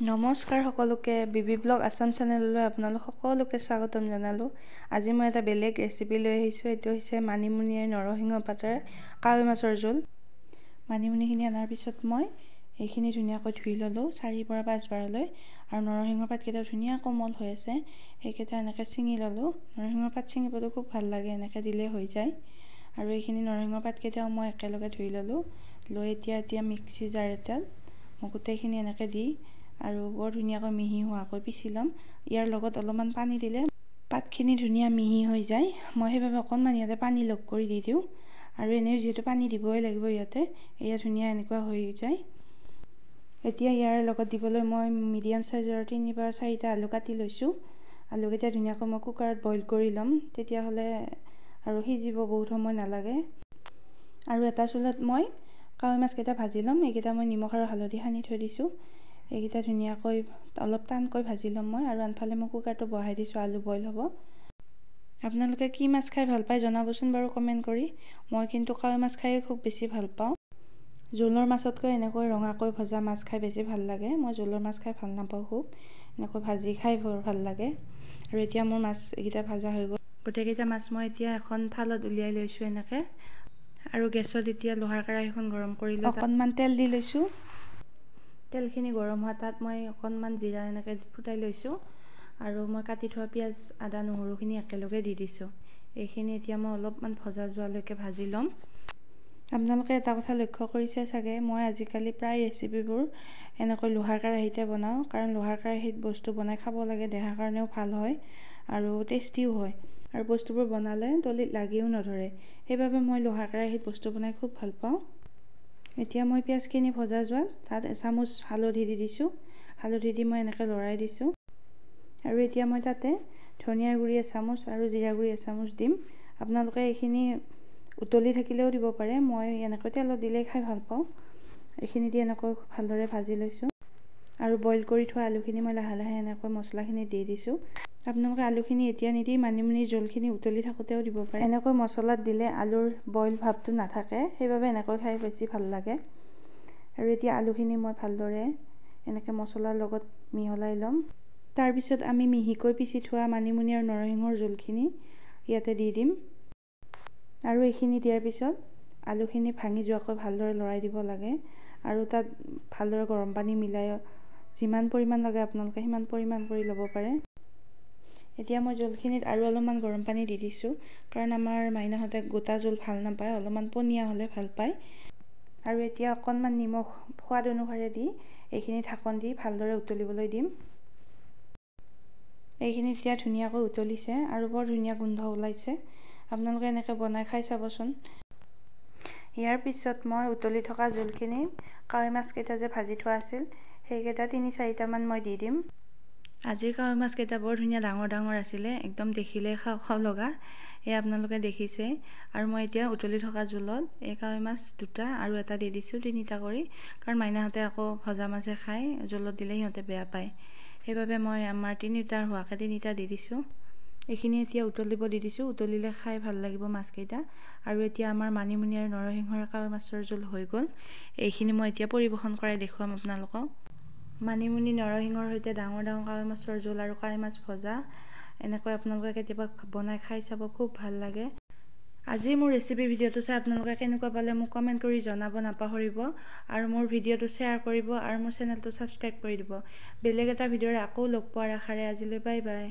নমস্কাৰ সকলোকে বিবি ব্লগ আসাম চেনেললৈ আপোনালোক সকলোকে স্বাগতম জনালোঁ। আজি মই এটা বেলেগ ৰেচিপি লৈ আহিছোঁ। এইটো হৈছে মানিমুনি আৰু নৰসিংহ পাতেৰে কাৱৈ মাছৰ জোল। মানিমুনিখিনি অনাৰ পিছত মই এইখিনি ধুনীয়াকৈ ধুই ল'লোঁ 4 পৰা 5 বাৰলৈ। আৰু নৰসিংহৰ পাতকেইটা ধুনীয়া কোমল হৈ আছে, সেইকেইটা এনেকৈ ছিঙি ল'লোঁ। নৰসিংহৰ পাত ছিঙিবলৈ খুব ভাল লাগে, এনেকৈ দিলে হৈ যায়। আৰু এইখিনি নৰসিংহৰ পাতকেইটাও মই একেলগে ধুই ল'লোঁ। লৈ এতিয়া মিক্সি জাৰ এটাত মই গোটেইখিনি এনেকৈ দি আৰু বৰ ধুনীয়াকৈ মিহি হোৱাকৈ পিচি ল'ম। ইয়াৰ লগত অলপমান পানী দিলে পাতখিনি ধুনীয়া মিহি হৈ যায়। মই সেইবাবে অকণমান ইয়াতে পানী লগ কৰি দি দিওঁ। আৰু এনেও যিহেতু পানী দিবই লাগিব ইয়াতে, এয়া ধুনীয়া এনেকুৱা হৈ যায়। এতিয়া ইয়াৰ লগত দিবলৈ মই মিডিয়াম চাইজৰ 3 পৰা 4টা আলু কাটি লৈছোঁ। আলুকেইটা ধুনীয়াকৈ মই কুকাৰত বইল কৰি ল'ম, তেতিয়াহ'লে আৰু সিজিব বহুত সময় নালাগে। আৰু এটা চুলাত মই কাৱৈ মাছকেইটা ভাজি ল'ম। এইকেইটা মই নিমখ আৰু হালধি সানি থৈ দিছোঁ। এইকেইটা ধুনীয়াকৈ অলপ টানকৈ ভাজি ল'ম মই। আৰু আনফালে মই কুকাৰটো বহাই দিছোঁ, আলু বইল হ'ব। আপোনালোকে কি মাছ খাই ভাল পায় জনাবচোন বাৰু কমেণ্ট কৰি। মই কিন্তু কাৱৈ মাছ খাই খুব বেছি ভাল পাওঁ। জোলৰ মাছতকৈ এনেকৈ ৰঙাকৈ ভজা মাছ খাই বেছি ভাল লাগে। মই জোলৰ মাছ খাই ভাল নাপাওঁ, খুব এনেকৈ ভাজি খাই ভাল লাগে। আৰু এতিয়া মোৰ মাছ এইকেইটা ভাজা হৈ গ'ল। গোটেইকেইটা মাছ মই এতিয়া এখন থালত উলিয়াই লৈছোঁ এনেকৈ। আৰু গেছত এতিয়া লোহাৰ কেৰাহীখন গৰম কৰি লৈ অকণমান তেল দি লৈছোঁ। তেলখিনি গৰম হোৱা তাত মই অকণমান জিৰা এনেকৈ ফুটাই লৈছোঁ। আৰু মই কাটি থোৱা পিঁয়াজ, আদা, নহৰুখিনি একেলগে দি দিছোঁ। এইখিনি এতিয়া মই অলপমান ভজা যোৱালৈকে ভাজি ল'ম। আপোনালোকে এটা কথা লক্ষ্য কৰিছে চাগে, মই আজিকালি প্ৰায় ৰেচিপিবোৰ এনেকৈ লোহাৰ কেৰাহীতে বনাওঁ। কাৰণ লোহাৰ কেৰাহীত বস্তু বনাই খাব লাগে, দেহাৰ কাৰণেও ভাল হয় আৰু টেষ্টিও হয়। আৰু বস্তুবোৰ বনালে তলিত লাগিও নধৰে, সেইবাবে মই লোহাৰ কেৰাহীত বস্তু বনাই খুব ভাল পাওঁ। এতিয়া মই পিঁয়াজখিনি ভজা যোৱাত তাত এচামুচ হালধি দি দিছোঁ। হালধি দি মই এনেকৈ লৰাই দিছোঁ। আৰু এতিয়া মই তাতে ধনিয়াৰ গুড়ি এচামুচ আৰু জিৰা গুড়ি এচামুচ দিম। আপোনালোকে এইখিনি উতলি থাকিলেও দিব পাৰে, মই এনেকৈ তেলত দিলেই খাই ভাল পাওঁ। এইখিনি দি এনেকৈ ভালদৰে ভাজি লৈছোঁ। আৰু বইল কৰি থোৱা আলুখিনি মই লাহে লাহে এনেকৈ মছলাখিনি দি দিছোঁ। আপোনালোকে আলুখিনি এতিয়া নিদি মানিমুনিৰ জোলখিনি উতলি থাকোঁতেও দিব পাৰে। এনেকৈ মছলাত দিলে আলুৰ বইল ভাৱটো নাথাকে, সেইবাবে এনেকৈ খাই বেছি ভাল লাগে। আৰু এতিয়া আলুখিনি মই ভালদৰে এনেকৈ মছলাৰ লগত মিহলাই ল'ম। তাৰপিছত আমি মিহিকৈ পিচি থোৱা মানিমুনি আৰু নৰসিংহৰ জোলখিনি ইয়াতে দি দিম। আৰু এইখিনি দিয়াৰ পিছত আলুখিনি ভাঙি যোৱাকৈ ভালদৰে লৰাই দিব লাগে। আৰু তাত ভালদৰে গৰম পানী মিলাই যিমান পৰিমাণ লাগে আপোনালোকে সিমান পৰিমাণ কৰি ল'ব পাৰে। এতিয়া মই জোলখিনিত আৰু অলপমান গৰম পানী দি দিছোঁ, কাৰণ আমাৰ মাইনাহঁতে গোটা জোল ভাল নাপায়, অলপমান পনীয়া হ'লে ভাল পায়। আৰু এতিয়া অকণমান নিমখ সোৱাদ অনুসাৰে দি এইখিনি ঢাকন দি ভালদৰে উতলিবলৈ দিম। এইখিনি এতিয়া ধুনীয়াকৈ উতলিছে আৰু বৰ ধুনীয়া গোন্ধ ওলাইছে। আপোনালোকে এনেকৈ বনাই খাই চাবচোন। ইয়াৰ পিছত মই উতলি থকা জোলখিনি কাৱৈ মাছকেইটা যে ভাজি থোৱা আছিল, সেইকেইটা 3-4টামান মই দি দিম। আজিৰ কাৱৈ মাছকেইটা বৰ ধুনীয়া ডাঙৰ ডাঙৰ আছিলে, একদম দেখিলে খাওঁ খাওঁ লগা। এয়া আপোনালোকে দেখিছে। আৰু মই এতিয়া উতলি থকা জোলত এই কাৱৈ মাছ 2টা আৰু এটা দি দিছোঁ, 3টা কৰি। কাৰণ মাইনাহঁতে আকৌ ভজা মাছে খায়, জোলত দিলে সিহঁতে বেয়া পায়। সেইবাবে মই আমাৰ 3টাৰ হোৱাকৈ 3টা দি দিছোঁ। এইখিনি এতিয়া উতলিব দি দিছোঁ, উতলিলে খাই ভাল লাগিব মাছকেইটা। আৰু এতিয়া আমাৰ মানিমুনি আৰু নৰসিংহৰ কাৱৈ মাছৰ জোল হৈ গ'ল। এইখিনি মই এতিয়া পৰিৱেশন কৰাই দেখুৱাম আপোনালোকক। মানিমুনি নৰসিংহৰ সৈতে ডাঙৰ ডাঙৰ কাৱৈ মাছৰ জোল আৰু কাৱৈ মাছ ভজা, এনেকৈ আপোনালোকে কেতিয়াবা বনাই খাই চাব, খুব ভাল লাগে। আজিৰ মোৰ ৰেচিপি ভিডিঅ'টো চাই আপোনালোকে কেনেকুৱা পালে মোক কমেণ্ট কৰি জনাব নাপাহৰিব। আৰু মোৰ ভিডিঅ'টো শ্বেয়াৰ কৰিব আৰু মোৰ চেনেলটো ছাবস্ক্ৰাইব কৰি দিব। বেলেগ এটা ভিডিঅ'ৰে আকৌ লগ পোৱাৰ আশাৰে আজিলৈ বাই বাই।